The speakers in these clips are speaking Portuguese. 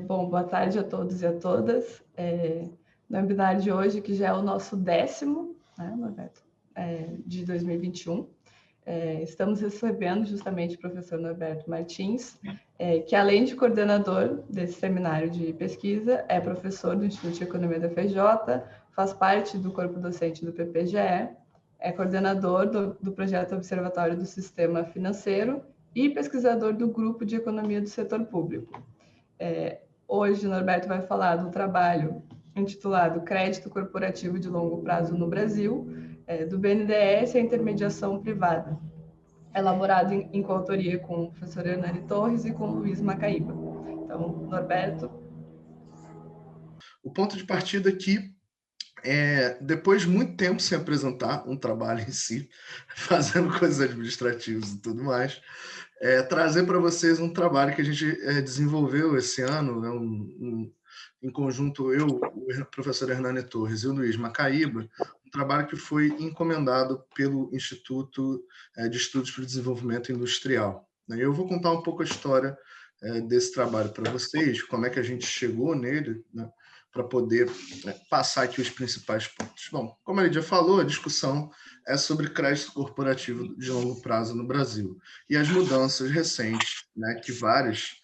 Bom, boa tarde a todos e a todas. No webinar de hoje, que já é o nosso 10º, né, Norberto, de 2021, estamos recebendo justamente o professor Norberto Martins, que além de coordenador desse seminário de pesquisa, é professor do Instituto de Economia da FJ, faz parte do corpo docente do PPGE, é coordenador do projeto Observatório do Sistema Financeiro e pesquisador do Grupo de Economia do Setor Público. Hoje, Norberto vai falar do trabalho intitulado Crédito Corporativo de Longo Prazo no Brasil, do BNDES e a Intermediação Privada, elaborado em coautoria com o professor Hernani Torres e com o Luiz Macaíba. Então, Norberto. O ponto de partida aqui depois de muito tempo sem apresentar um trabalho em si, fazendo coisas administrativas e tudo mais, trazer para vocês um trabalho que a gente desenvolveu esse ano, em conjunto eu, o professor Hernani Torres e o Luiz Macaíba, um trabalho que foi encomendado pelo Instituto de Estudos para o Desenvolvimento Industrial. Eu vou contar um pouco a história desse trabalho para vocês, como é que a gente chegou nele, né, para poder passar aqui os principais pontos. Bom, como a Lídia falou, a discussão é sobre crédito corporativo de longo prazo no Brasil e as mudanças recentes, né, que vários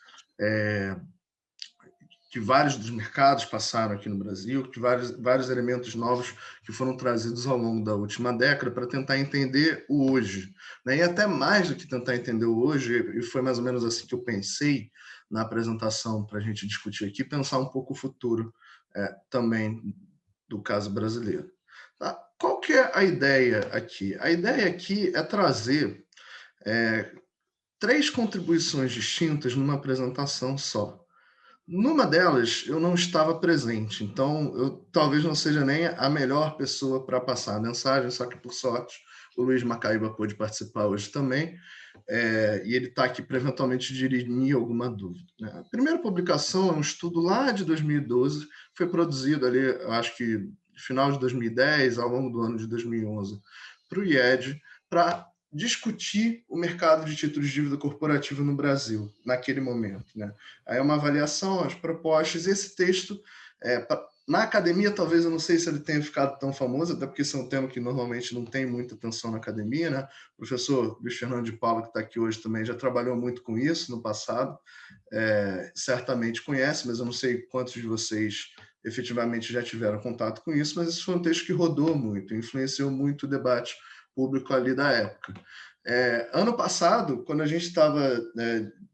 dos mercados passaram aqui no Brasil, que vários elementos novos que foram trazidos ao longo da última década para tentar entender o hoje. Né? E até mais do que tentar entender o hoje, e foi mais ou menos assim que eu pensei na apresentação para a gente discutir aqui, pensar um pouco o futuro também do caso brasileiro. Tá? Qual que é a ideia aqui? A ideia aqui é trazer 3 contribuições distintas numa apresentação só. Numa delas, eu não estava presente, então eu talvez não seja nem a melhor pessoa para passar a mensagem, só que, por sorte, o Luiz Macaíba pôde participar hoje também, e ele está aqui para eventualmente dirimir alguma dúvida. Né? A primeira publicação é um estudo lá de 2012, foi produzido ali, eu acho que no final de 2010, ao longo do ano de 2011, para o IED, para discutir o mercado de títulos de dívida corporativa no Brasil, naquele momento. Né? Aí é uma avaliação, as propostas, esse texto, na academia, talvez eu não sei se ele tenha ficado tão famoso, até porque esse é um tema que normalmente não tem muita atenção na academia, né? O professor Luiz Fernando de Paula, que está aqui hoje também, já trabalhou muito com isso no passado, certamente conhece, mas eu não sei quantos de vocês efetivamente já tiveram contato com isso, mas esse foi um texto que rodou muito, influenciou muito o debate público ali da época. Ano passado, quando a gente estava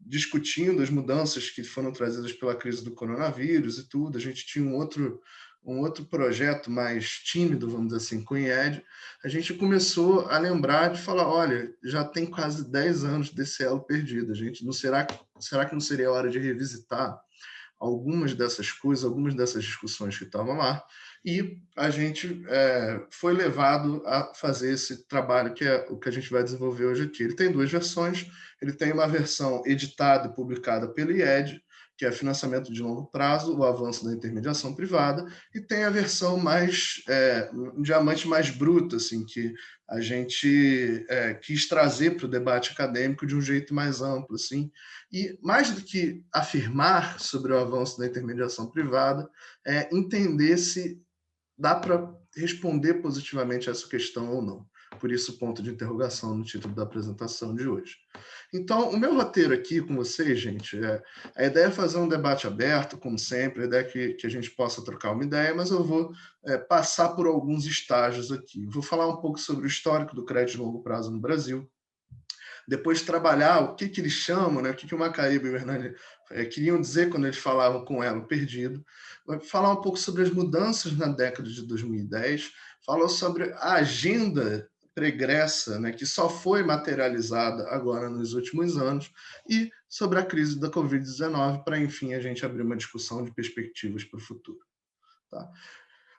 discutindo as mudanças que foram trazidas pela crise do coronavírus e tudo, a gente tinha um outro projeto mais tímido, vamos dizer assim, com o IED, a gente começou a lembrar de falar, olha, já tem quase 10 anos desse elo perdido, a gente será que não seria a hora de revisitar algumas dessas coisas, algumas dessas discussões que estavam lá, e a gente foi levado a fazer esse trabalho que é o que a gente vai desenvolver hoje aqui. Ele tem 2 versões, ele tem uma versão editada e publicada pelo IED, que é financiamento de longo prazo, o avanço da intermediação privada, e tem a versão mais um diamante mais bruto, assim, que a gente quis trazer para o debate acadêmico de um jeito mais amplo, assim, e mais do que afirmar sobre o avanço da intermediação privada, entender se dá para responder positivamente a essa questão ou não. Por isso, ponto de interrogação no título da apresentação de hoje. Então, o meu roteiro aqui com vocês, gente, a ideia é fazer um debate aberto, como sempre, a ideia é que a gente possa trocar uma ideia, mas eu vou passar por alguns estágios aqui. Vou falar um pouco sobre o histórico do crédito de longo prazo no Brasil, depois trabalhar o que eles chamam, né, o que o Macaíba e o Hernani queriam dizer quando eles falavam com ela perdido, falar um pouco sobre as mudanças na década de 2010, falar sobre a agenda pregressa, né, que só foi materializada agora nos últimos anos, e sobre a crise da Covid-19, para, enfim, a gente abrir uma discussão de perspectivas para o futuro. Tá?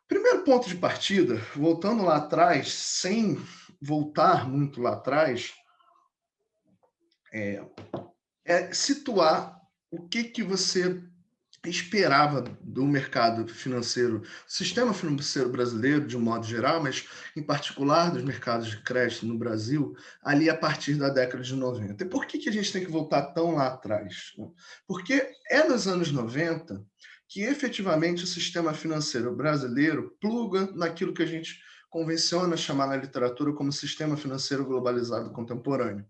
Primeiro ponto de partida, voltando lá atrás, sem voltar muito lá atrás, situar o que você esperava do mercado financeiro, sistema financeiro brasileiro de um modo geral, mas em particular dos mercados de crédito no Brasil, ali a partir da década de 90. E por que a gente tem que voltar tão lá atrás? Porque é nos anos 90 que efetivamente o sistema financeiro brasileiro pluga naquilo que a gente convenciona chamar na literatura como sistema financeiro globalizado contemporâneo,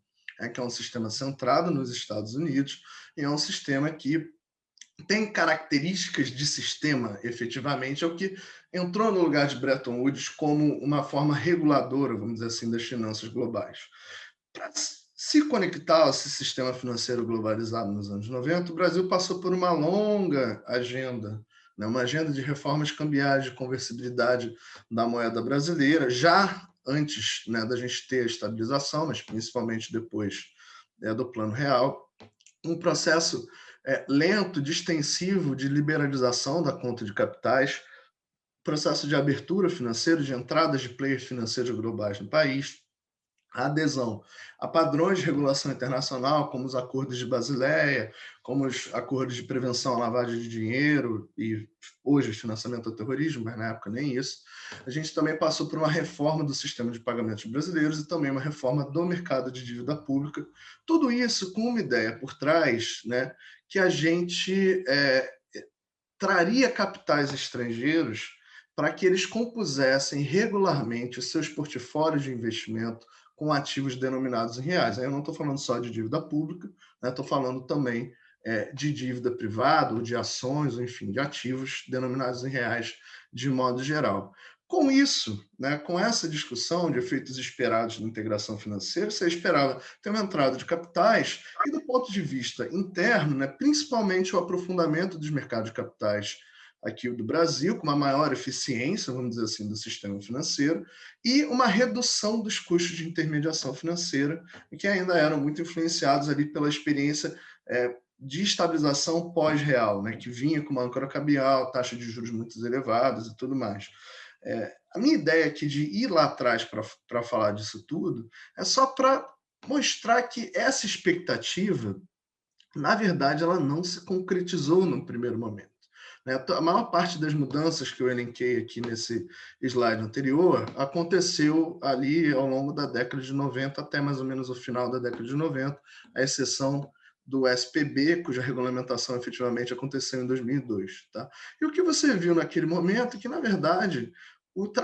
que é um sistema centrado nos Estados Unidos e é um sistema que tem características de sistema, efetivamente, é o que entrou no lugar de Bretton Woods como uma forma reguladora, vamos dizer assim, das finanças globais. Para se conectar a esse sistema financeiro globalizado nos anos 90, o Brasil passou por uma longa agenda, né, uma agenda de reformas cambiais, de conversibilidade da moeda brasileira, já antes, né, da gente ter a estabilização, mas principalmente depois, do Plano Real, um processo lento, distensivo de liberalização da conta de capitais, processo de abertura financeira, de entrada de players financeiros globais no país, a adesão a padrões de regulação internacional, como os acordos de Basileia, como os acordos de prevenção à lavagem de dinheiro e hoje financiamento ao terrorismo, mas na época nem isso. A gente também passou por uma reforma do sistema de pagamentos brasileiros e também uma reforma do mercado de dívida pública. Tudo isso com uma ideia por trás, né, que a gente traria capitais estrangeiros para que eles compusessem regularmente os seus portfólios de investimento com ativos denominados em reais. Aí eu não estou falando só de dívida pública, estou falando também de dívida privada, ou de ações, ou enfim, de ativos denominados em reais de modo geral. Com isso, né, com essa discussão de efeitos esperados na integração financeira, você esperava ter uma entrada de capitais e, do ponto de vista interno, né, principalmente o aprofundamento dos mercados de capitais aqui do Brasil, com uma maior eficiência, vamos dizer assim, do sistema financeiro, e uma redução dos custos de intermediação financeira, que ainda eram muito influenciados ali pela experiência de estabilização pós-real, né, que vinha com uma âncora cambial, taxa de juros muito elevadas e tudo mais. A minha ideia aqui de ir lá atrás para falar disso tudo é só para mostrar que essa expectativa, na verdade, ela não se concretizou no primeiro momento. A maior parte das mudanças que eu elenquei aqui nesse slide anterior aconteceu ali ao longo da década de 90 até mais ou menos o final da década de 90, a exceção do SPB, cuja regulamentação efetivamente aconteceu em 2002. Tá? E o que você viu naquele momento é que, na verdade,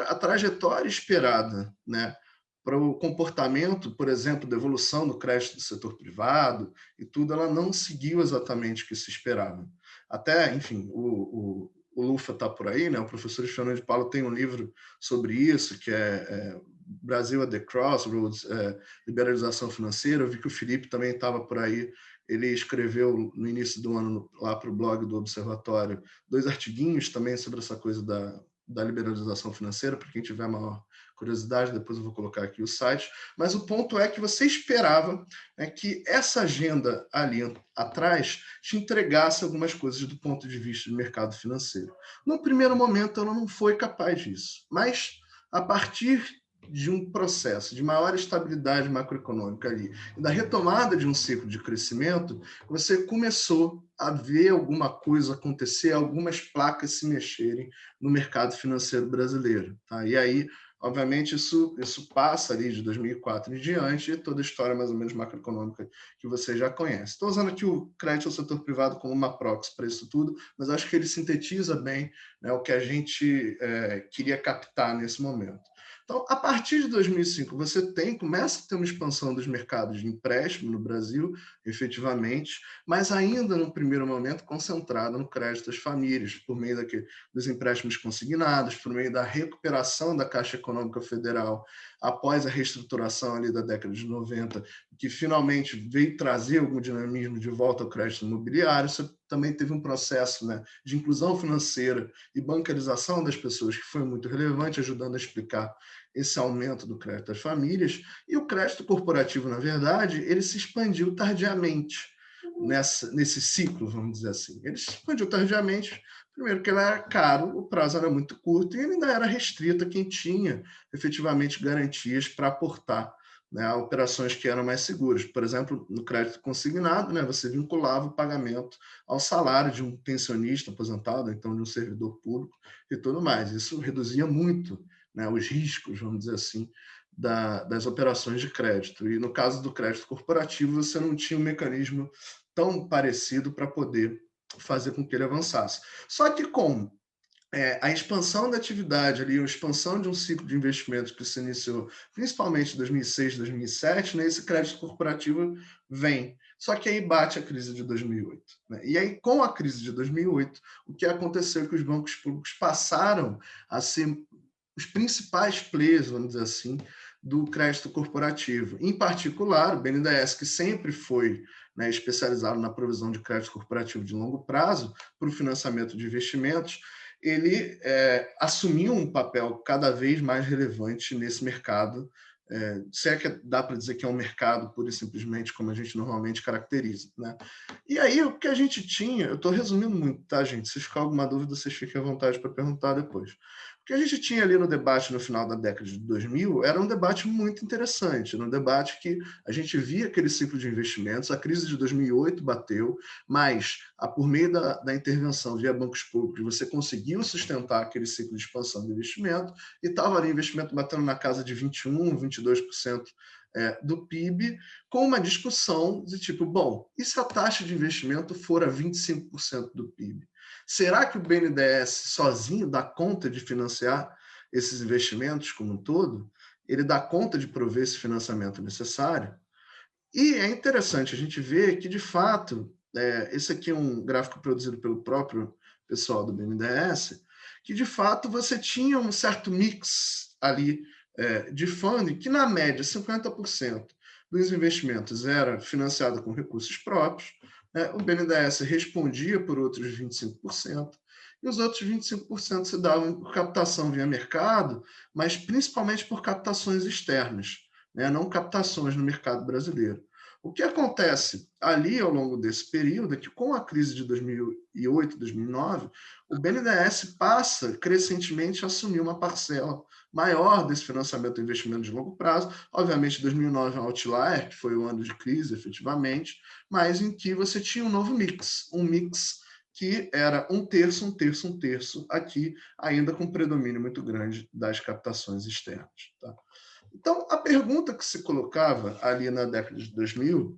a trajetória esperada, né, para o comportamento, por exemplo, da evolução do crédito do setor privado e tudo, ela não seguiu exatamente o que se esperava. Até, enfim, o Lufa está por aí, né? O professor Fernando de Paulo tem um livro sobre isso, que é Brasil at the Crossroads, liberalização financeira. Eu vi que o Felipe também estava por aí. Ele escreveu no início do ano, lá para o blog do Observatório, 2 artiguinhos também sobre essa coisa da liberalização financeira, para quem tiver maior curiosidade, depois eu vou colocar aqui o site, mas o ponto é que você esperava que essa agenda ali atrás te entregasse algumas coisas do ponto de vista do mercado financeiro. No primeiro momento, ela não foi capaz disso, mas a partir de um processo de maior estabilidade macroeconômica ali, e da retomada de um ciclo de crescimento, você começou a ver alguma coisa acontecer, algumas placas se mexerem no mercado financeiro brasileiro. Tá? E aí, obviamente, isso passa ali de 2004 em diante, e toda a história mais ou menos macroeconômica que você já conhece. Estou usando aqui o crédito ao setor privado como uma proxy para isso tudo, mas acho que ele sintetiza bem, né, o que a gente queria captar nesse momento. Então, a partir de 2005, você começa a ter uma expansão dos mercados de empréstimo no Brasil, efetivamente, mas ainda, no primeiro momento, concentrada no crédito às famílias, por meio dos empréstimos consignados, por meio da recuperação da Caixa Econômica Federal, após a reestruturação ali da década de 90, que finalmente veio trazer algum dinamismo de volta ao crédito imobiliário. Isso também teve um processo, né, de inclusão financeira e bancarização das pessoas que foi muito relevante, ajudando a explicar esse aumento do crédito às famílias. E o crédito corporativo, na verdade, ele se expandiu tardiamente nesse ciclo, vamos dizer assim. Ele se expandiu tardiamente, primeiro porque ele era caro, o prazo era muito curto e ele ainda era restrito a quem tinha efetivamente garantias para aportar né, a operações que eram mais seguras. Por exemplo, no crédito consignado, né, você vinculava o pagamento ao salário de um pensionista aposentado, então de um servidor público e tudo mais. Isso reduzia muito, né, os riscos, vamos dizer assim, das operações de crédito. E no caso do crédito corporativo, você não tinha um mecanismo tão parecido para poder fazer com que ele avançasse. Só que com a expansão da atividade ali, a expansão de um ciclo de investimentos que se iniciou principalmente em 2006, 2007, né, esse crédito corporativo vem. Só que aí bate a crise de 2008. Né? E aí, com a crise de 2008, o que aconteceu é que os bancos públicos passaram a ser os principais players, vamos dizer assim, do crédito corporativo. Em particular, o BNDES, que sempre foi, né, especializado na provisão de crédito corporativo de longo prazo para o financiamento de investimentos, ele assumiu um papel cada vez mais relevante nesse mercado, se é que dá para dizer que é um mercado pura e simplesmente como a gente normalmente caracteriza. Né? E aí, o que a gente tinha, eu estou resumindo muito, tá, gente? Se ficar alguma dúvida, vocês fiquem à vontade para perguntar depois. O que a gente tinha ali no debate no final da década de 2000 era um debate muito interessante, era um debate que a gente via aquele ciclo de investimentos, a crise de 2008 bateu, mas por meio da intervenção via bancos públicos, você conseguiu sustentar aquele ciclo de expansão do investimento e estava ali o investimento batendo na casa de 21%, 22% do PIB, com uma discussão de tipo, bom, e se a taxa de investimento for a 25% do PIB? Será que o BNDES sozinho dá conta de financiar esses investimentos como um todo? Ele dá conta de prover esse financiamento necessário? E é interessante a gente ver que, de fato, esse aqui é um gráfico produzido pelo próprio pessoal do BNDES, que, de fato, você tinha um certo mix ali de funding, que, na média, 50% dos investimentos era financiado com recursos próprios, né? O BNDES respondia por outros 25%, e os outros 25% se davam por captação via mercado, mas principalmente por captações externas, né? Não captações no mercado brasileiro. O que acontece ali ao longo desse período é que, com a crise de 2008, 2009, o BNDES passa crescentemente a assumir uma parcela maior desse financiamento do investimento de longo prazo. Obviamente, 2009 é um outlier, que foi o ano de crise, efetivamente, mas em que você tinha um novo mix, um mix que era um terço, um terço, um terço, aqui ainda com predomínio muito grande das captações externas. Tá? Então, a pergunta que se colocava ali na década de 2000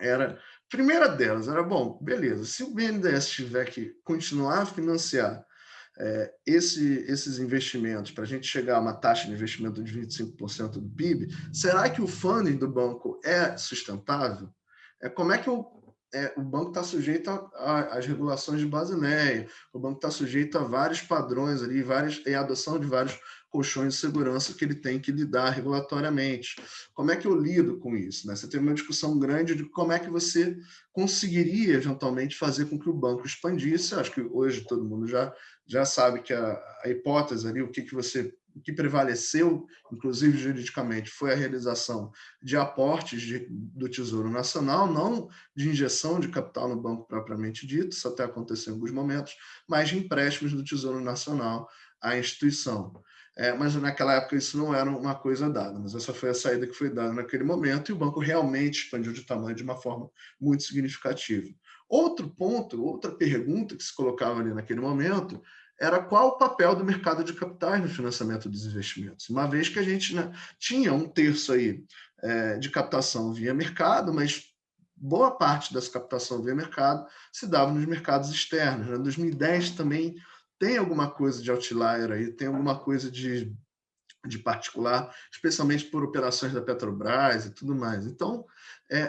era, a primeira delas era, bom, beleza, se o BNDES tiver que continuar a financiar esses investimentos para a gente chegar a uma taxa de investimento de 25% do PIB, será que o funding do banco é sustentável? Como é que o banco está sujeito às regulações de Basileia, o banco está sujeito a vários padrões ali, e a adoção de vários colchões de segurança que ele tem que lidar regulatoriamente. Como é que eu lido com isso? Né? Você tem uma discussão grande de como é que você conseguiria, eventualmente, fazer com que o banco expandisse. Acho que hoje todo mundo já sabe que a hipótese ali, o que prevaleceu, inclusive juridicamente, foi a realização de aportes do Tesouro Nacional, não de injeção de capital no banco propriamente dito, isso até aconteceu em alguns momentos, mas de empréstimos do Tesouro Nacional à instituição. Mas naquela época isso não era uma coisa dada, mas essa foi a saída que foi dada naquele momento e o banco realmente expandiu de tamanho de uma forma muito significativa. Outro ponto, outra pergunta que se colocava ali naquele momento era qual o papel do mercado de capitais no financiamento dos investimentos, uma vez que a gente, né, tinha um terço aí de captação via mercado, mas boa parte dessa captação via mercado se dava nos mercados externos. Em 2010 também tem alguma coisa de outlier aí, tem alguma coisa de particular, especialmente por operações da Petrobras e tudo mais. Então,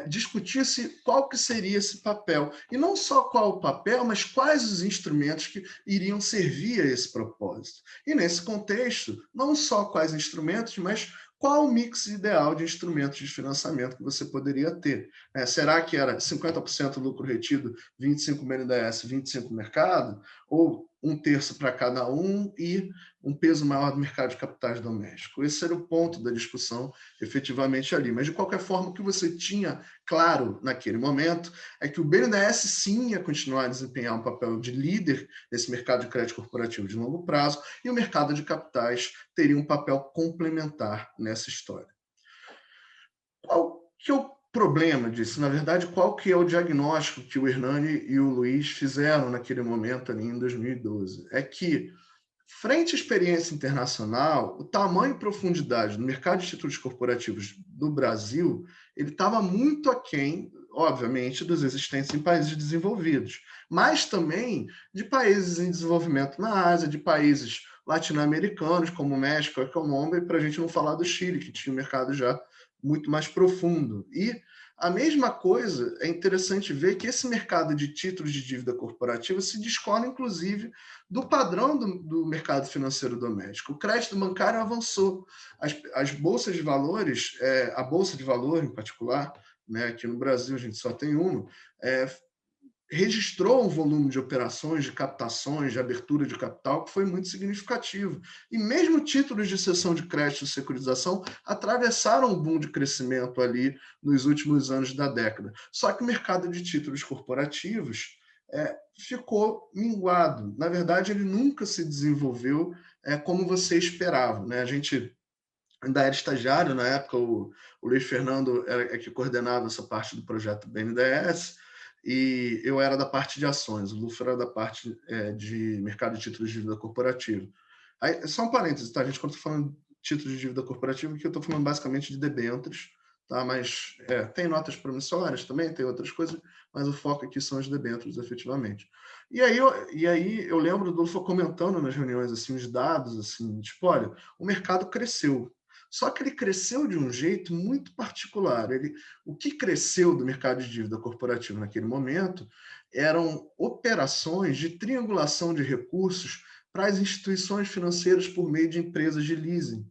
discutir-se qual que seria esse papel. E não só qual o papel, mas quais os instrumentos que iriam servir a esse propósito. E nesse contexto, não só quais instrumentos, mas qual o mix ideal de instrumentos de financiamento que você poderia ter. Será que era 50% lucro retido, 25% BNDES, 25% mercado? Ou um terço para cada um e um peso maior do mercado de capitais doméstico? Esse era o ponto da discussão efetivamente ali. Mas, de qualquer forma, o que você tinha claro naquele momento é que o BNDES sim ia continuar a desempenhar um papel de líder nesse mercado de crédito corporativo de longo prazo e o mercado de capitais teria um papel complementar nessa história. que é o problema disso? Na verdade, qual que é o diagnóstico que o Hernani e o Luiz fizeram naquele momento ali em 2012? É que, frente à experiência internacional, o tamanho e profundidade do mercado de títulos corporativos do Brasil, ele estava muito aquém, obviamente, dos existentes em países desenvolvidos, mas também de países em desenvolvimento na Ásia, de países latino-americanos, como o México, a Colômbia, para a gente não falar do Chile, que tinha um mercado já muito mais profundo. E a mesma coisa, é interessante ver que esse mercado de títulos de dívida corporativa se descola, inclusive, do padrão do mercado financeiro doméstico. O crédito bancário avançou. As bolsas de valores, a Bolsa de Valor, em particular, né, aqui no Brasil a gente só tem uma, registrou um volume de operações, de captações, de abertura de capital que foi muito significativo. E mesmo títulos de cessão de crédito e securitização atravessaram um boom de crescimento ali nos últimos anos da década. Só que o mercado de títulos corporativos ficou minguado. Na verdade, ele nunca se desenvolveu como você esperava. Né? A gente ainda era estagiário na época, o Luiz Fernando é que coordenava essa parte do projeto BNDES, e eu era da parte de ações, o Lúcio era da parte de mercado de títulos de dívida corporativa. Aí, só um parênteses, tá, gente? Quando eu estou falando de títulos de dívida corporativa, aqui eu estou falando basicamente de debêntures, tá? Mas tem notas promissórias também, tem outras coisas, mas o foco aqui são os debêntures, efetivamente. E aí eu lembro do Lúcio comentando nas reuniões assim, os dados, assim, tipo, olha, o mercado cresceu. Só que ele cresceu de um jeito muito particular. O que cresceu do mercado de dívida corporativa naquele momento eram operações de triangulação de recursos para as instituições financeiras por meio de empresas de leasing,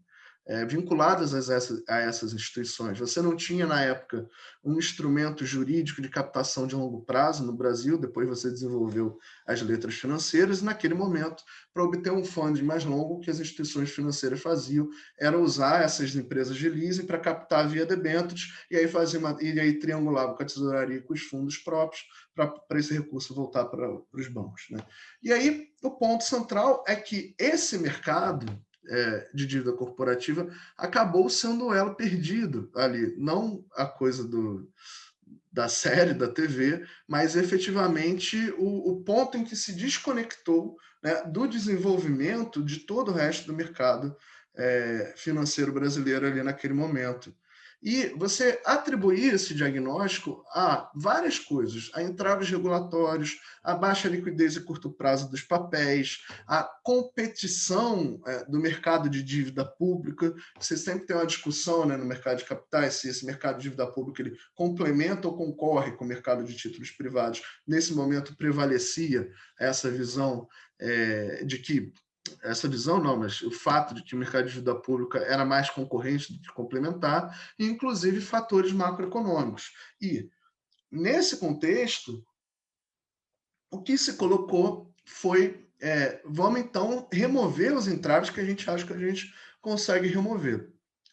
vinculadas a essas instituições. Você não tinha, na época, um instrumento jurídico de captação de longo prazo no Brasil, depois você desenvolveu as letras financeiras, e naquele momento, para obter um funding mais longo, o que as instituições financeiras faziam era usar essas empresas de leasing para captar via debêntures, e aí triangulava com a tesouraria com os fundos próprios para esse recurso voltar para os bancos. Né? E aí, o ponto central é que esse mercado de dívida corporativa acabou sendo o elo perdido ali, não a coisa da série, da TV, mas efetivamente o ponto em que se desconectou, né, do desenvolvimento de todo o resto do mercado financeiro brasileiro ali naquele momento. E você atribuir esse diagnóstico a várias coisas, a entraves regulatórios, a baixa liquidez e curto prazo dos papéis, a competição do mercado de dívida pública. Você sempre tem uma discussão, né, no mercado de capitais, se esse mercado de dívida pública ele complementa ou concorre com o mercado de títulos privados. Nesse momento prevalecia essa visão de que essa visão não, mas o fato de que o mercado de dívida pública era mais concorrente do que complementar, e inclusive fatores macroeconômicos. E, nesse contexto, o que se colocou foi, vamos então remover os entraves que a gente acha que a gente consegue remover.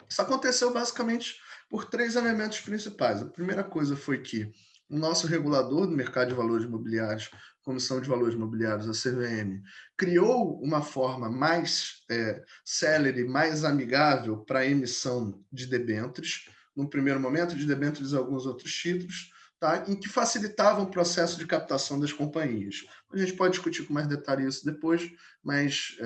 Isso aconteceu basicamente por 3 elementos principais. A primeira coisa foi que o nosso regulador do mercado de valores imobiliários, Comissão de Valores Imobiliários, a CVM, criou uma forma mais célere, mais amigável para a emissão de debêntures, no primeiro momento, de debêntures e alguns outros títulos, tá? Em que facilitavam o processo de captação das companhias. A gente pode discutir com mais detalhe isso depois, mas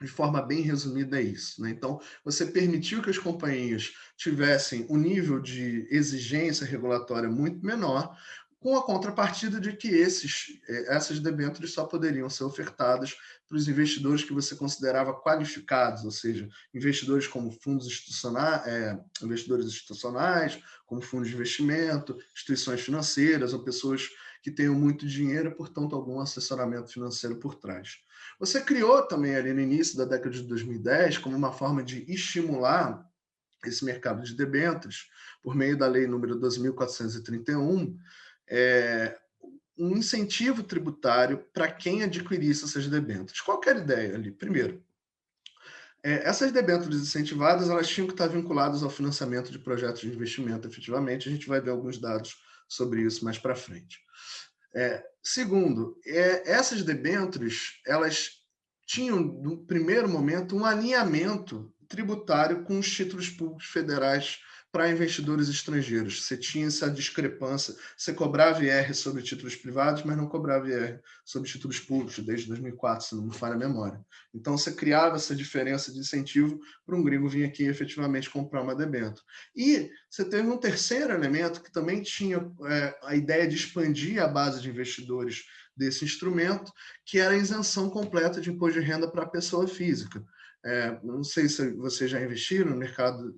de forma bem resumida é isso. Né? Então, você permitiu que as companhias tivessem um nível de exigência regulatória muito menor, com a contrapartida de que essas debêntures só poderiam ser ofertadas para os investidores que você considerava qualificados, ou seja, investidores como fundos investidores institucionais, como fundos de investimento, instituições financeiras ou pessoas que tenham muito dinheiro e, portanto, algum assessoramento financeiro por trás. Você criou também ali no início da década de 2010 como uma forma de estimular esse mercado de debêntures, por meio da lei número 12.431, um incentivo tributário para quem adquirisse essas debêntures. Qual que era a ideia ali? Primeiro, essas debêntures incentivadas elas tinham que estar vinculadas ao financiamento de projetos de investimento, efetivamente. A gente vai ver alguns dados sobre isso mais para frente. Segundo, essas debêntures elas tinham, no primeiro momento, um alinhamento tributário com os títulos públicos federais para investidores estrangeiros. Você tinha essa discrepância, você cobrava IR sobre títulos privados, mas não cobrava IR sobre títulos públicos, desde 2004, se não me falha a memória. Então, você criava essa diferença de incentivo para um gringo vir aqui efetivamente comprar uma debênture. E você teve um terceiro elemento que também tinha a ideia de expandir a base de investidores desse instrumento, que era a isenção completa de imposto de renda para a pessoa física. Não sei se vocês já investiram no mercado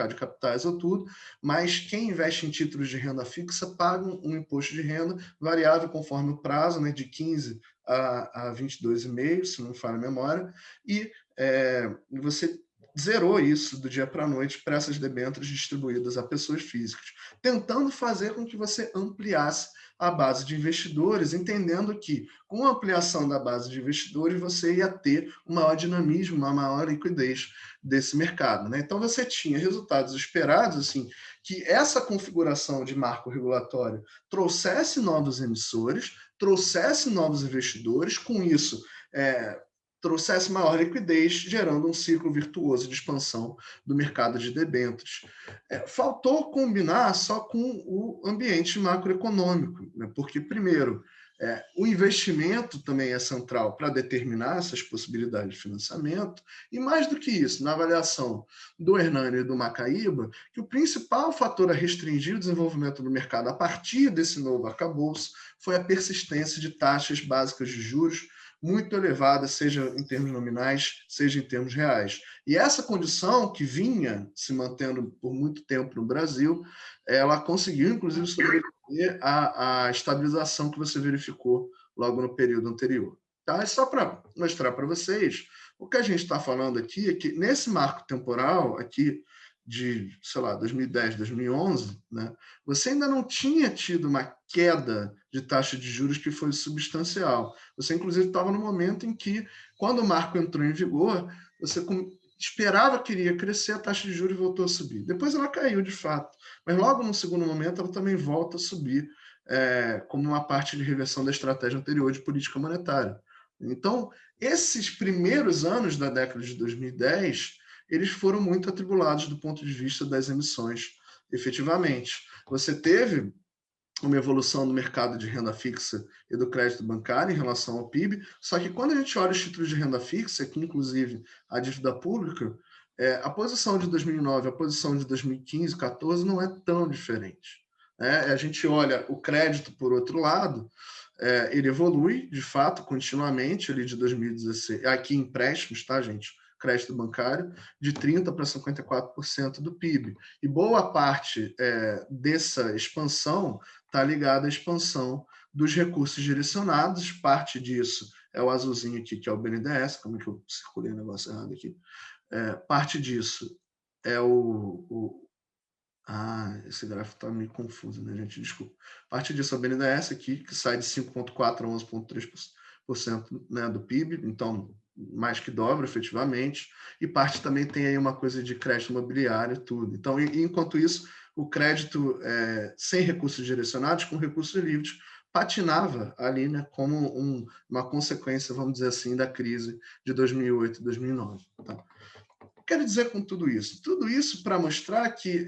de capitais ou tudo, mas quem investe em títulos de renda fixa paga um imposto de renda variável conforme o prazo, né, de 15 a 22,5, se não me falha a memória, e você zerou isso do dia para a noite para essas debêntures distribuídas a pessoas físicas, tentando fazer com que você ampliasse a base de investidores, entendendo que, com a ampliação da base de investidores, você ia ter um maior dinamismo, uma maior liquidez desse mercado, né? Então, você tinha resultados esperados, assim, que essa configuração de marco regulatório trouxesse novos emissores, trouxesse novos investidores, com isso, trouxesse maior liquidez, gerando um ciclo virtuoso de expansão do mercado de debêntures. Faltou combinar só com o ambiente macroeconômico, né? Porque, primeiro, o investimento também é central para determinar essas possibilidades de financiamento, e mais do que isso, na avaliação do Hernani e do Macaíba, que o principal fator a restringir o desenvolvimento do mercado a partir desse novo arcabouço foi a persistência de taxas básicas de juros muito elevada, seja em termos nominais, seja em termos reais. E essa condição, que vinha se mantendo por muito tempo no Brasil, ela conseguiu, inclusive, sobreviver à estabilização que você verificou logo no período anterior. Tá? E só para mostrar para vocês, o que a gente está falando aqui é que, nesse marco temporal aqui, de, sei lá, 2010, 2011, né, você ainda não tinha tido uma queda de taxa de juros que foi substancial. Você, inclusive, estava no momento em que, quando o marco entrou em vigor, você esperava que iria crescer, a taxa de juros voltou a subir. Depois ela caiu, de fato, mas logo no segundo momento ela também volta a subir, como uma parte de reversão da estratégia anterior de política monetária. Então, esses primeiros anos da década de 2010, eles foram muito atribulados do ponto de vista das emissões, efetivamente. Você teve uma evolução no mercado de renda fixa e do crédito bancário em relação ao PIB, só que quando a gente olha os títulos de renda fixa, que inclusive a dívida pública, a posição de 2009, a posição de 2015, 2014 não é tão diferente. A gente olha o crédito, por outro lado, ele evolui, de fato, continuamente, ali de 2016, aqui empréstimos, tá, gente? Crédito bancário, de 30% para 54% do PIB. E boa parte dessa expansão está ligada à expansão dos recursos direcionados. Parte disso é o azulzinho aqui, que é o BNDES, como é que eu circulei o negócio errado aqui? Parte disso é esse gráfico está meio confuso, né, gente? Desculpa. Parte disso é o BNDES aqui, que sai de 5,4% a 11,3%, né, do PIB, então mais que dobra, efetivamente, e parte também tem aí uma coisa de crédito imobiliário e tudo. Então, enquanto isso, o crédito sem recursos direcionados, com recursos livres, patinava ali, né, como uma consequência, vamos dizer assim, da crise de 2008 e 2009. Tá? Quero dizer com tudo isso? Tudo isso para mostrar que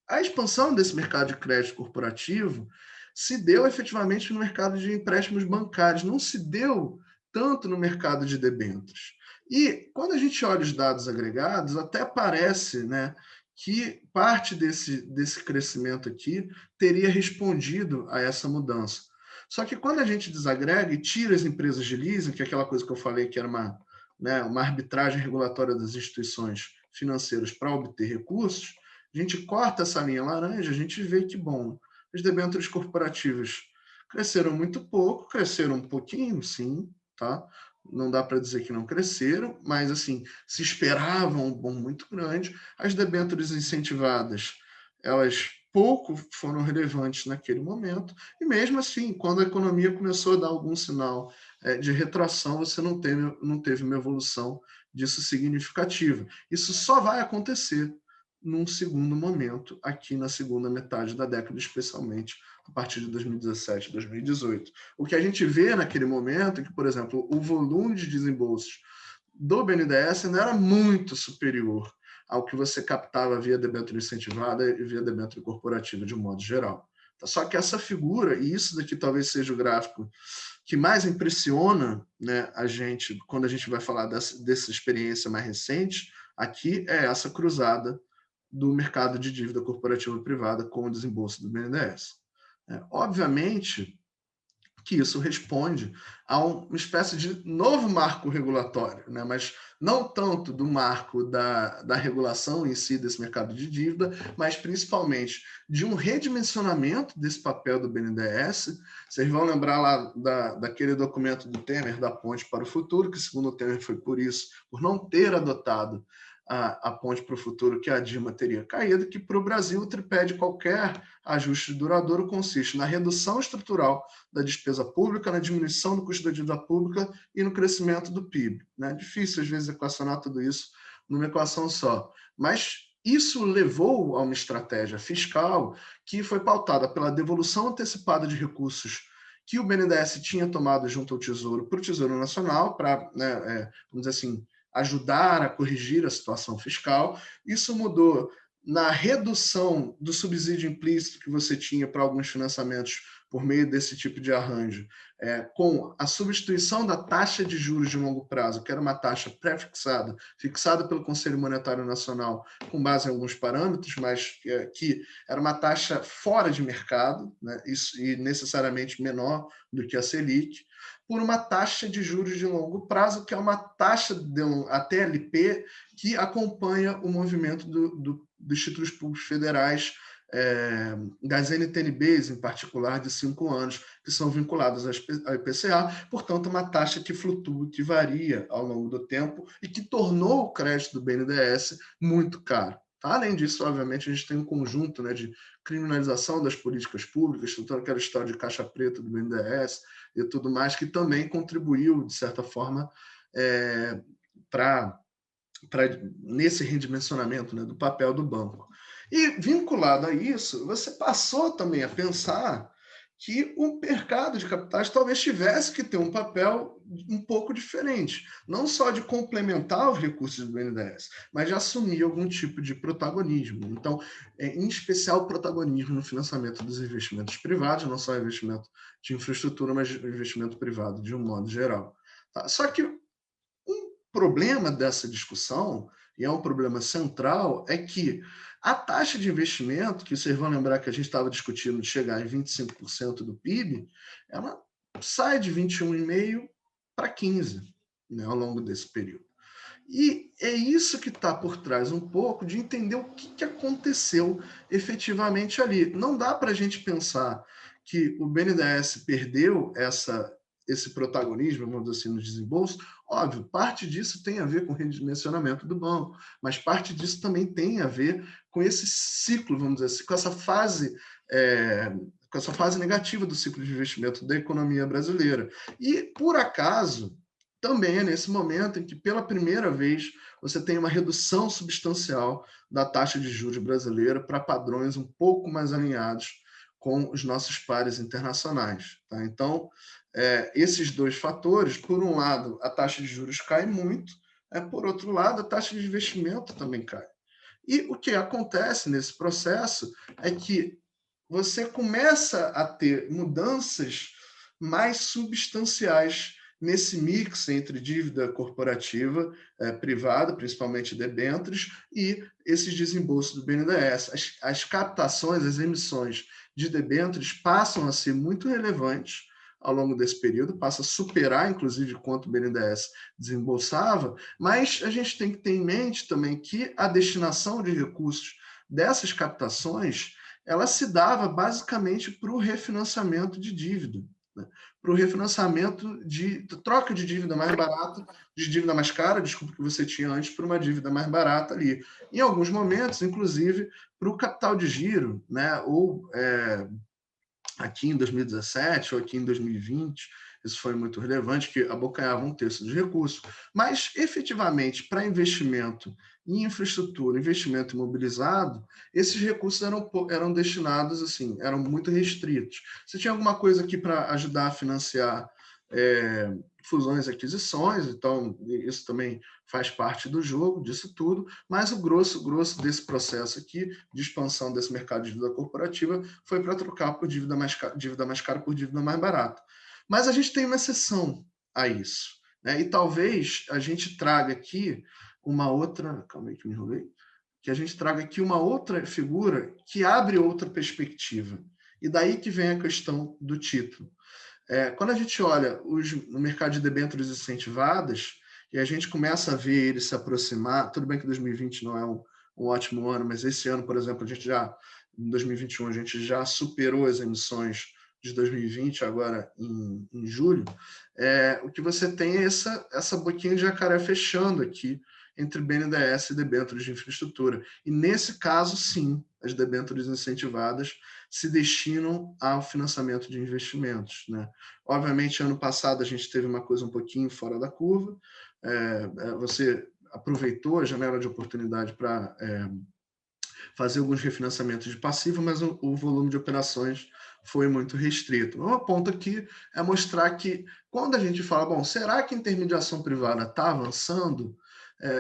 a expansão desse mercado de crédito corporativo se deu efetivamente no mercado de empréstimos bancários, não se deu tanto no mercado de debêntures. E quando a gente olha os dados agregados, até parece, né, que parte desse crescimento aqui teria respondido a essa mudança. Só que quando a gente desagrega e tira as empresas de leasing, que é aquela coisa que eu falei que era uma arbitragem regulatória das instituições financeiras para obter recursos, a gente corta essa linha laranja, a gente vê que, bom, as debêntures corporativas cresceram muito pouco, cresceram um pouquinho, sim, tá? Não dá para dizer que não cresceram, mas, assim, se esperava um bom muito grande. As debêntures incentivadas, elas pouco foram relevantes naquele momento, e mesmo assim, quando a economia começou a dar algum sinal de retração, você não teve uma evolução disso significativa. Isso só vai acontecer num segundo momento, aqui na segunda metade da década, especialmente a partir de 2017, 2018. O que a gente vê naquele momento é que, por exemplo, o volume de desembolsos do BNDES ainda era muito superior ao que você captava via debênture incentivada e via debênture corporativa de um modo geral. Só que essa figura, e isso daqui talvez seja o gráfico que mais impressiona, né, a gente, quando a gente vai falar dessa experiência mais recente, aqui é essa cruzada do mercado de dívida corporativa privada com o desembolso do BNDES. Obviamente que isso responde a uma espécie de novo marco regulatório, né? Mas não tanto do marco da regulação em si desse mercado de dívida, mas principalmente de um redimensionamento desse papel do BNDES. Vocês vão lembrar lá daquele documento do Temer, da Ponte para o Futuro, que segundo o Temer foi por isso, por não ter adotado a ponte para o futuro, que a Dilma teria caído, que para o Brasil o tripé de qualquer ajuste duradouro consiste na redução estrutural da despesa pública, na diminuição do custo da dívida pública e no crescimento do PIB. É difícil, às vezes, equacionar tudo isso numa equação só. Mas isso levou a uma estratégia fiscal que foi pautada pela devolução antecipada de recursos que o BNDES tinha tomado junto ao Tesouro para o Tesouro Nacional, para, vamos dizer assim, ajudar a corrigir a situação fiscal. Isso mudou na redução do subsídio implícito que você tinha para alguns financiamentos por meio desse tipo de arranjo, com a substituição da taxa de juros de longo prazo, que era uma taxa pré-fixada, fixada pelo Conselho Monetário Nacional com base em alguns parâmetros, mas que era uma taxa fora de mercado, né, e necessariamente menor do que a Selic, por uma taxa de juros de longo prazo, que é uma taxa a TLP que acompanha o movimento dos títulos públicos federais, das NTNBs, em particular, de 5 anos, que são vinculadas ao IPCA, portanto, uma taxa que flutua, que varia ao longo do tempo e que tornou o crédito do BNDES muito caro. Além disso, obviamente, a gente tem um conjunto, né, de criminalização das políticas públicas, toda aquela história de caixa preta do BNDES e tudo mais, que também contribuiu, de certa forma, nesse redimensionamento, né, do papel do banco. E, vinculado a isso, você passou também a pensar que o mercado de capitais talvez tivesse que ter um papel um pouco diferente, não só de complementar os recursos do BNDES, mas de assumir algum tipo de protagonismo. Então, em especial, protagonismo no financiamento dos investimentos privados, não só investimento de infraestrutura, mas investimento privado de um modo geral. Só que um problema dessa discussão, e é um problema central, é que a taxa de investimento, que vocês vão lembrar que a gente estava discutindo de chegar em 25% do PIB, ela sai de 21,5% para 15%, né, ao longo desse período. E é isso que está por trás um pouco de entender o que aconteceu efetivamente ali. Não dá para a gente pensar que o BNDES perdeu esse protagonismo, vamos dizer assim, no desembolso. Óbvio, parte disso tem a ver com o redimensionamento do banco, mas parte disso também tem a ver com esse ciclo, vamos dizer assim, com essa fase negativa do ciclo de investimento da economia brasileira. E, por acaso, também é nesse momento em que, pela primeira vez, você tem uma redução substancial da taxa de juros brasileira para padrões um pouco mais alinhados com os nossos pares internacionais. Tá? Então, esses dois fatores, por um lado, a taxa de juros cai muito, por outro lado, a taxa de investimento também cai. E o que acontece nesse processo é que você começa a ter mudanças mais substanciais nesse mix entre dívida corporativa privada, principalmente debêntures, e esses desembolsos do BNDES. As captações, as emissões de debêntures passam a ser muito relevantes ao longo desse período, passa a superar, inclusive, quanto o BNDES desembolsava, mas a gente tem que ter em mente também que a destinação de recursos dessas captações ela se dava basicamente para o refinanciamento de dívida, né? Para o refinanciamento de troca de dívida mais barata, de dívida mais cara, desculpa, que você tinha antes, para uma dívida mais barata ali. Em alguns momentos, inclusive, para o capital de giro, né? Ou aqui em 2017 ou aqui em 2020, isso foi muito relevante, que abocanhava 1/3 dos recursos, mas efetivamente para investimento em infraestrutura, investimento imobilizado, esses recursos eram destinados, assim, eram muito restritos. Você tinha alguma coisa aqui para ajudar a financiar fusões e aquisições, então isso também faz parte do jogo, disso tudo, mas o grosso desse processo aqui, de expansão desse mercado de dívida corporativa, foi para trocar por dívida mais cara por dívida mais barata. Mas a gente tem uma exceção a isso, né? E talvez a gente traga aqui uma outra... Calma aí que me enrolei. Que a gente traga aqui uma outra figura que abre outra perspectiva. E daí que vem a questão do título. Quando a gente olha no mercado de debêntures incentivadas, e a gente começa a ver ele se aproximar, tudo bem que 2020 não é um ótimo ano, mas esse ano, por exemplo, em 2021, a gente já superou as emissões de 2020, agora em julho, o que você tem é essa boquinha de jacaré fechando aqui entre BNDES e debêntures de infraestrutura. E nesse caso, sim, as debêntures incentivadas se destinam ao financiamento de investimentos, né? Obviamente, ano passado a gente teve uma coisa um pouquinho fora da curva, você aproveitou a janela de oportunidade para fazer alguns refinanciamentos de passivo, mas o volume de operações foi muito restrito. Uma ponto aqui é mostrar que, quando a gente fala, bom, será que a intermediação privada está avançando?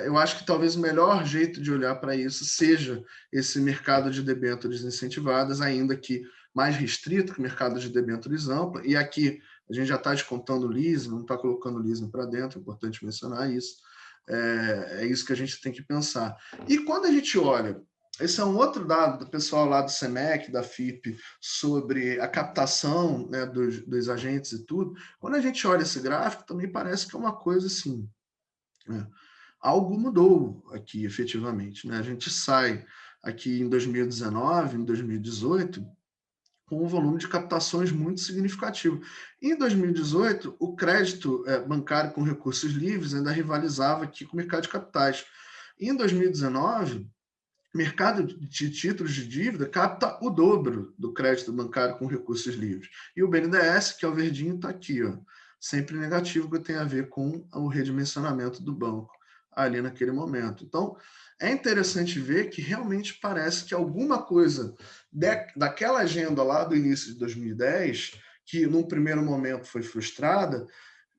Eu acho que talvez o melhor jeito de olhar para isso seja esse mercado de debêntures incentivadas, ainda que mais restrito que o mercado de debêntures ampla, e aqui a gente já está descontando o leasing, não está colocando o leasing para dentro, é importante mencionar isso. É isso que a gente tem que pensar. E quando a gente olha, esse é um outro dado do pessoal lá do SEMEC, da FIP, sobre a captação, né, dos agentes e tudo. Quando a gente olha esse gráfico, também parece que é uma coisa assim, né? Algo mudou aqui, efetivamente, né? A gente sai aqui em 2019, em 2018, com um volume de captações muito significativo. Em 2018, o crédito bancário com recursos livres ainda rivalizava aqui com o mercado de capitais. Em 2019, o mercado de títulos de dívida capta o dobro do crédito bancário com recursos livres. E o BNDES, que é o verdinho, está aqui, ó, sempre negativo, que tem a ver com o redimensionamento do banco ali naquele momento. Então, é interessante ver que realmente parece que alguma coisa daquela agenda lá do início de 2010, que num primeiro momento foi frustrada,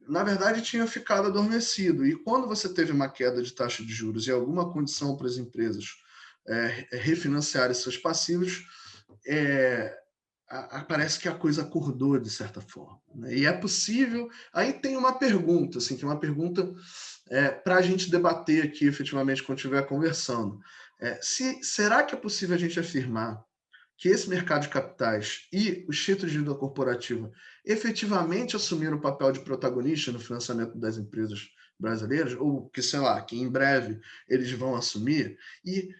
na verdade tinha ficado adormecido. E quando você teve uma queda de taxa de juros e alguma condição para as empresas refinanciarem seus passivos, parece que a coisa acordou de certa forma, né? E é possível. Aí tem uma pergunta, assim, que é uma pergunta para a gente debater aqui, efetivamente, quando estiver conversando. Será que é possível a gente afirmar que esse mercado de capitais e os títulos de dívida corporativa efetivamente assumiram o papel de protagonista no financiamento das empresas brasileiras, ou que, sei lá, que em breve eles vão assumir? E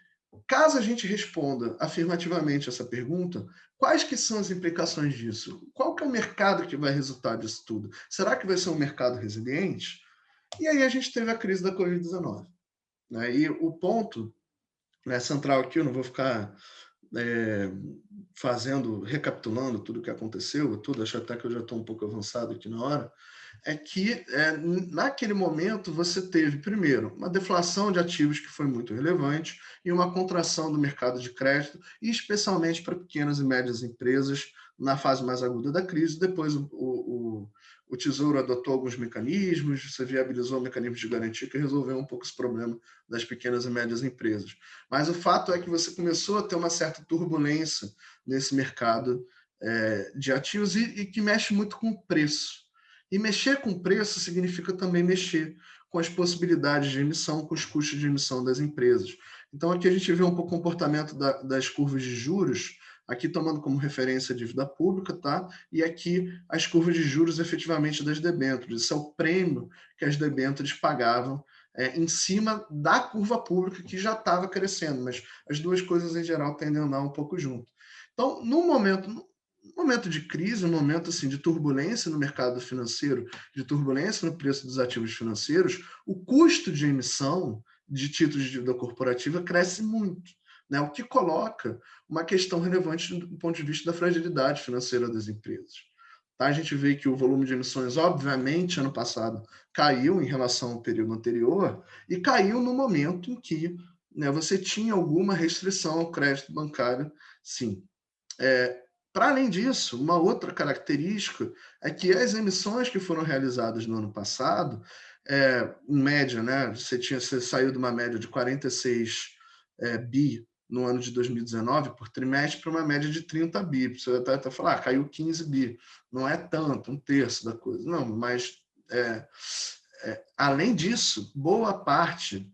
caso a gente responda afirmativamente essa pergunta, quais que são as implicações disso? Qual que é o mercado que vai resultar disso tudo? Será que vai ser um mercado resiliente? E aí a gente teve a crise da Covid-19, né? E o ponto, né, central aqui, eu não vou ficar recapitulando tudo o que aconteceu, acho até que eu já estou um pouco avançado aqui na hora, é que naquele momento você teve, primeiro, uma deflação de ativos que foi muito relevante e uma contração do mercado de crédito, e especialmente para pequenas e médias empresas na fase mais aguda da crise. Depois o Tesouro adotou alguns mecanismos, você viabilizou mecanismos de garantia que resolveu um pouco esse problema das pequenas e médias empresas. Mas o fato é que você começou a ter uma certa turbulência nesse mercado de ativos e que mexe muito com o preço. E mexer com preço significa também mexer com as possibilidades de emissão, com os custos de emissão das empresas. Então, aqui a gente vê um pouco o comportamento das curvas de juros, aqui tomando como referência a dívida pública, tá? E aqui as curvas de juros efetivamente das debêntures. Isso é o prêmio que as debêntures pagavam em cima da curva pública, que já estava crescendo, mas as duas coisas em geral tendem a andar um pouco junto. Então, no momento de crise, um momento assim, de turbulência no mercado financeiro, de turbulência no preço dos ativos financeiros, o custo de emissão de títulos de dívida corporativa cresce muito, né? O que coloca uma questão relevante do ponto de vista da fragilidade financeira das empresas. Tá? A gente vê que o volume de emissões, obviamente, ano passado caiu em relação ao período anterior, e caiu no momento em que, né, você tinha alguma restrição ao crédito bancário, sim. Para além disso, uma outra característica é que as emissões que foram realizadas no ano passado, em média, né, você saiu de uma média de 46 bi no ano de 2019 por trimestre para uma média de 30 bi. Você até falar, caiu 15 bi. Não é tanto, um terço da coisa. Não, mas além disso, boa parte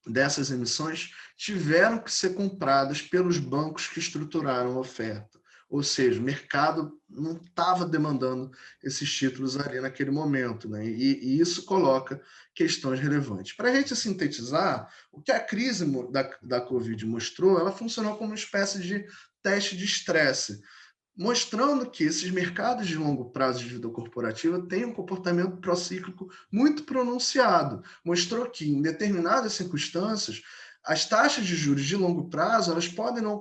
dessas emissões tiveram que ser compradas pelos bancos que estruturaram a oferta. Ou seja, o mercado não estava demandando esses títulos ali naquele momento, né? E isso coloca questões relevantes. Para a gente sintetizar, o que a crise da Covid mostrou, ela funcionou como uma espécie de teste de estresse, mostrando que esses mercados de longo prazo de dívida corporativa têm um comportamento procíclico muito pronunciado. Mostrou que, em determinadas circunstâncias, as taxas de juros de longo prazo elas podem não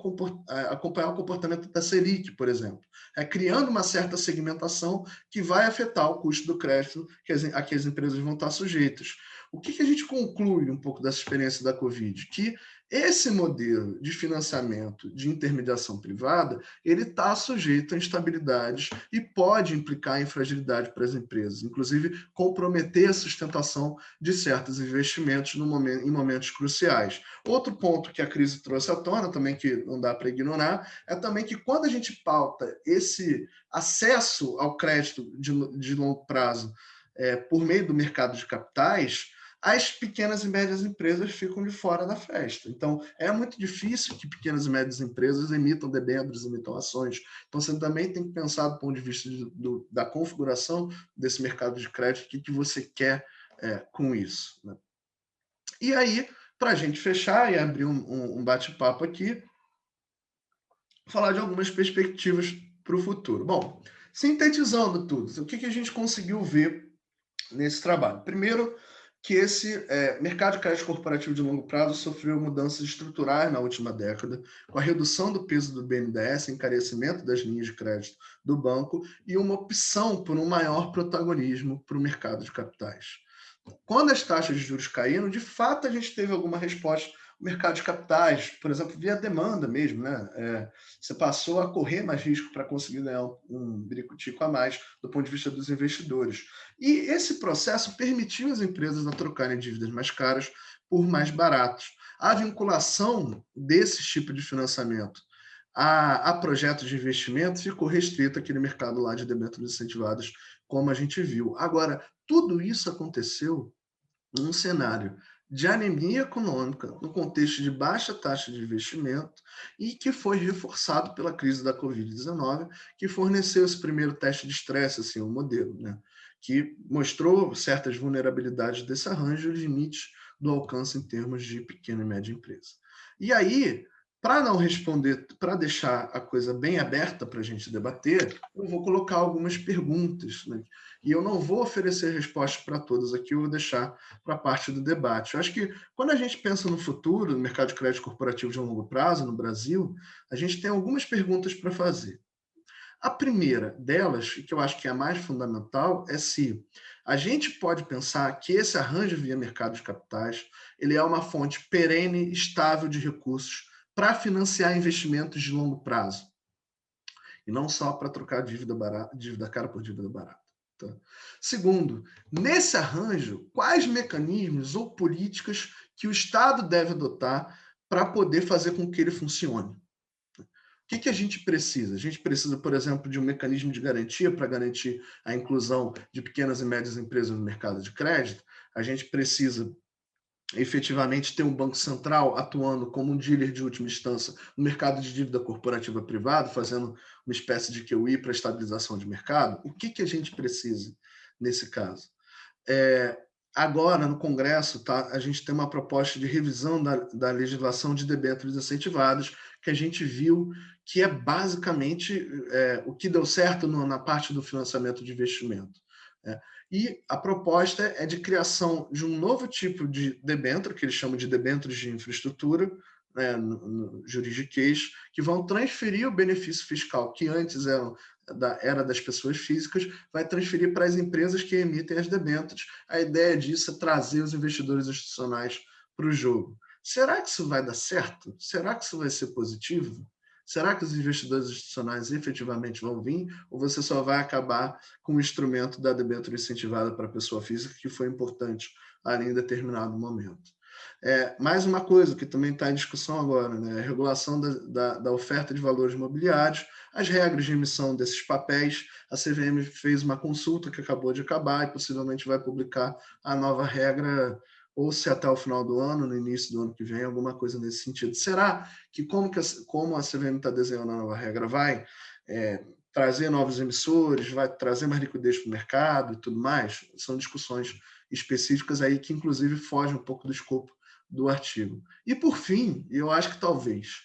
acompanhar o comportamento da Selic, por exemplo, criando uma certa segmentação que vai afetar o custo do crédito a que as empresas vão estar sujeitas. O que a gente conclui um pouco dessa experiência da Covid? Que esse modelo de financiamento de intermediação privada ele está sujeito a instabilidades e pode implicar em fragilidade para as empresas, inclusive comprometer a sustentação de certos investimentos em momentos cruciais. Outro ponto que a crise trouxe à tona, também que não dá para ignorar, é também que quando a gente pauta esse acesso ao crédito de longo prazo por meio do mercado de capitais, as pequenas e médias empresas ficam de fora da festa. Então, é muito difícil que pequenas e médias empresas emitam debêntures, emitam ações. Então, você também tem que pensar do ponto de vista da configuração desse mercado de crédito, o que você quer com isso. Né? E aí, para a gente fechar e abrir um bate-papo aqui, falar de algumas perspectivas para o futuro. Bom, sintetizando tudo, o que a gente conseguiu ver nesse trabalho? Primeiro, que esse mercado de crédito corporativo de longo prazo sofreu mudanças estruturais na última década, com a redução do peso do BNDES, encarecimento das linhas de crédito do banco e uma opção por um maior protagonismo para o mercado de capitais. Quando as taxas de juros caíram, de fato a gente teve alguma resposta no mercado de capitais, por exemplo, via demanda mesmo, né? Você passou a correr mais risco para conseguir ganhar um biricutico a mais do ponto de vista dos investidores. E esse processo permitiu as empresas a trocarem dívidas mais caras por mais baratos. A vinculação desse tipo de financiamento a projetos de investimento ficou restrita àquele mercado lá de debêntures incentivadas, como a gente viu. Agora, tudo isso aconteceu num cenário de anemia econômica, no contexto de baixa taxa de investimento e que foi reforçado pela crise da Covid-19, que forneceu esse primeiro teste de estresse, assim, o modelo, né? Que mostrou certas vulnerabilidades desse arranjo e limites do alcance em termos de pequena e média empresa. E aí, para não responder, para deixar a coisa bem aberta para a gente debater, eu vou colocar algumas perguntas, né? E eu não vou oferecer respostas para todas aqui, eu vou deixar para a parte do debate. Eu acho que quando a gente pensa no futuro, no mercado de crédito corporativo de longo prazo no Brasil, a gente tem algumas perguntas para fazer. A primeira delas, que eu acho que é a mais fundamental, é se a gente pode pensar que esse arranjo via mercado de capitais ele é uma fonte perene, estável de recursos para financiar investimentos de longo prazo, e não só para trocar dívida cara por dívida barata. Tá? Segundo, nesse arranjo, quais mecanismos ou políticas que o Estado deve adotar para poder fazer com que ele funcione? O que a gente precisa? A gente precisa, por exemplo, de um mecanismo de garantia para garantir a inclusão de pequenas e médias empresas no mercado de crédito. A gente precisa efetivamente ter um banco central atuando como um dealer de última instância no mercado de dívida corporativa privada, fazendo uma espécie de QI para estabilização de mercado. O que a gente precisa nesse caso? Agora, no Congresso, a gente tem uma proposta de revisão da legislação de debêntures incentivadas, que a gente viu que é basicamente o que deu certo na parte do financiamento de investimento. E a proposta é de criação de um novo tipo de debênture, que eles chamam de debêntures de infraestrutura, né, no juridiquês, que vão transferir o benefício fiscal que antes era das pessoas físicas, vai transferir para as empresas que emitem as debêntures. A ideia disso é trazer os investidores institucionais para o jogo. Será que isso vai dar certo? Será que isso vai ser positivo? Será que os investidores institucionais efetivamente vão vir? Ou você só vai acabar com o instrumento da debênture incentivada para a pessoa física, que foi importante ali em determinado momento? Mais uma coisa que também está em discussão agora, né? A regulação da oferta de valores imobiliários, as regras de emissão desses papéis. A CVM fez uma consulta que acabou de acabar e possivelmente vai publicar a nova regra, ou se até o final do ano, no início do ano que vem, alguma coisa nesse sentido. Será que como a CVM está desenhando a nova regra, vai trazer novos emissores, vai trazer mais liquidez para o mercado e tudo mais? São discussões específicas aí que, inclusive, fogem um pouco do escopo do artigo. E, por fim, eu acho que talvez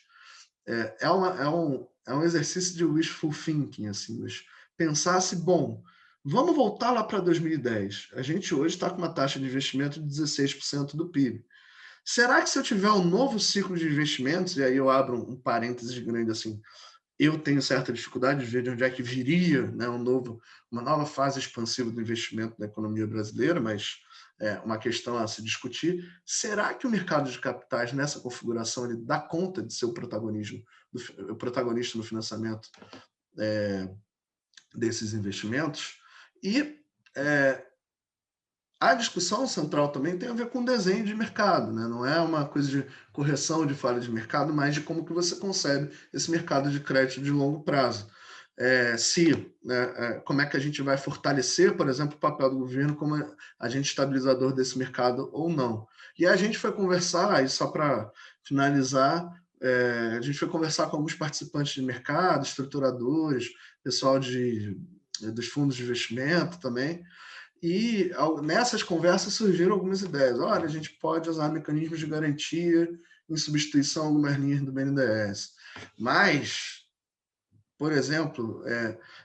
é um exercício de wishful thinking, assim, mas pensasse, bom, vamos voltar lá para 2010. A gente hoje está com uma taxa de investimento de 16% do PIB. Será que se eu tiver um novo ciclo de investimentos, e aí eu abro um parênteses grande assim, eu tenho certa dificuldade de ver de onde é que viria, né, uma nova fase expansiva do investimento na economia brasileira, mas é uma questão a se discutir. Será que o mercado de capitais, nessa configuração, ele dá conta de ser o protagonista no financiamento desses investimentos? E a discussão central também tem a ver com desenho de mercado, né? Não é uma coisa de correção de falha de mercado, mas de como que você concebe esse mercado de crédito de longo prazo. Como é que a gente vai fortalecer, por exemplo, o papel do governo como agente estabilizador desse mercado ou não. E a gente foi conversar, aí só para finalizar, a gente foi conversar com alguns participantes de mercado, estruturadores, pessoal dos fundos de investimento também, e nessas conversas surgiram algumas ideias. Olha, a gente pode usar mecanismos de garantia em substituição a algumas linhas do BNDES. Mas, por exemplo,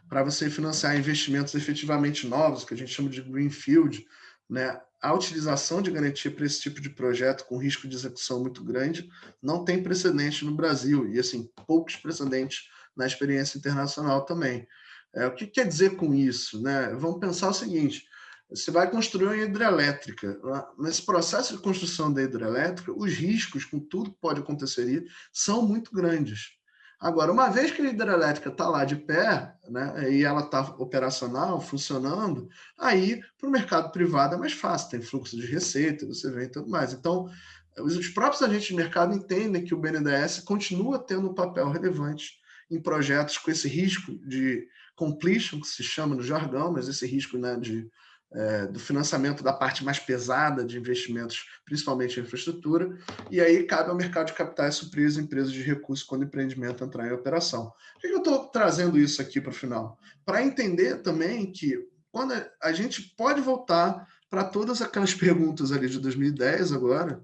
para você financiar investimentos efetivamente novos, que a gente chama de greenfield, né, a utilização de garantia para esse tipo de projeto com risco de execução muito grande não tem precedente no Brasil, e assim, poucos precedentes na experiência internacional também. O que quer dizer com isso? Né? Vamos pensar o seguinte: você vai construir uma hidrelétrica. Nesse processo de construção da hidrelétrica, os riscos com tudo que pode acontecer são muito grandes. Agora, uma vez que a hidrelétrica está lá de pé, né, e ela está operacional, funcionando, aí para o mercado privado é mais fácil, tem fluxo de receita, você vê e tudo mais. Então, os próprios agentes de mercado entendem que o BNDES continua tendo um papel relevante em projetos com esse risco de completion, que se chama no jargão, mas esse risco, né, do financiamento da parte mais pesada de investimentos, principalmente em infraestrutura, e aí cabe ao mercado de capitais suprir as empresas de recursos quando o empreendimento entrar em operação. Por que eu estou trazendo isso aqui para o final? Para entender também que quando a gente pode voltar para todas aquelas perguntas ali de 2010 agora,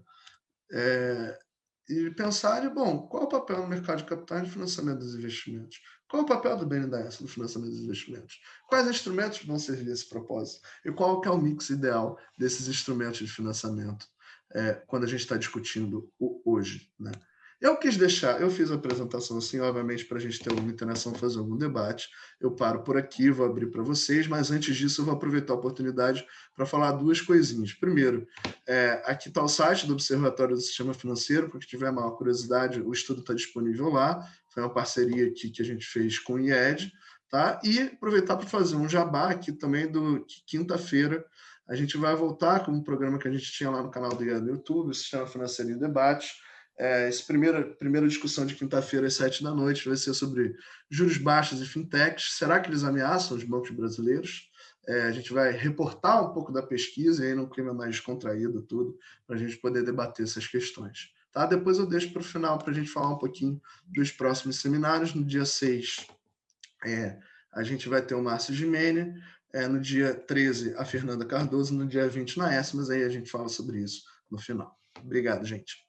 e pensar, bom, qual é o papel no mercado de capitais de financiamento dos investimentos? Qual é o papel do BNDES no financiamento dos investimentos? Quais instrumentos vão servir a esse propósito? E qual que é o mix ideal desses instrumentos de financiamento quando a gente está discutindo hoje, né? Eu fiz a apresentação assim, obviamente, para a gente ter alguma interação, fazer algum debate. Eu paro por aqui, vou abrir para vocês, mas antes disso eu vou aproveitar a oportunidade para falar duas coisinhas. Primeiro, aqui está o site do Observatório do Sistema Financeiro, para quem tiver maior curiosidade, o estudo está disponível lá, foi uma parceria aqui que a gente fez com o IED, tá? E aproveitar para fazer um jabá aqui também do quinta-feira, a gente vai voltar com um programa que a gente tinha lá no canal do IED no YouTube, o Sistema Financeiro em Debate. Essa primeira discussão de quinta-feira às 7 da noite vai ser sobre juros baixos e fintechs. Será que eles ameaçam os bancos brasileiros? A gente vai reportar um pouco da pesquisa e aí num clima mais descontraído tudo, para a gente poder debater essas questões. Tá? Depois eu deixo para o final para a gente falar um pouquinho dos próximos seminários. No dia 6, a gente vai ter o Márcio Gimene, no dia 13, a Fernanda Cardoso, no dia 20, na ESMAS, aí a gente fala sobre isso no final. Obrigado, gente.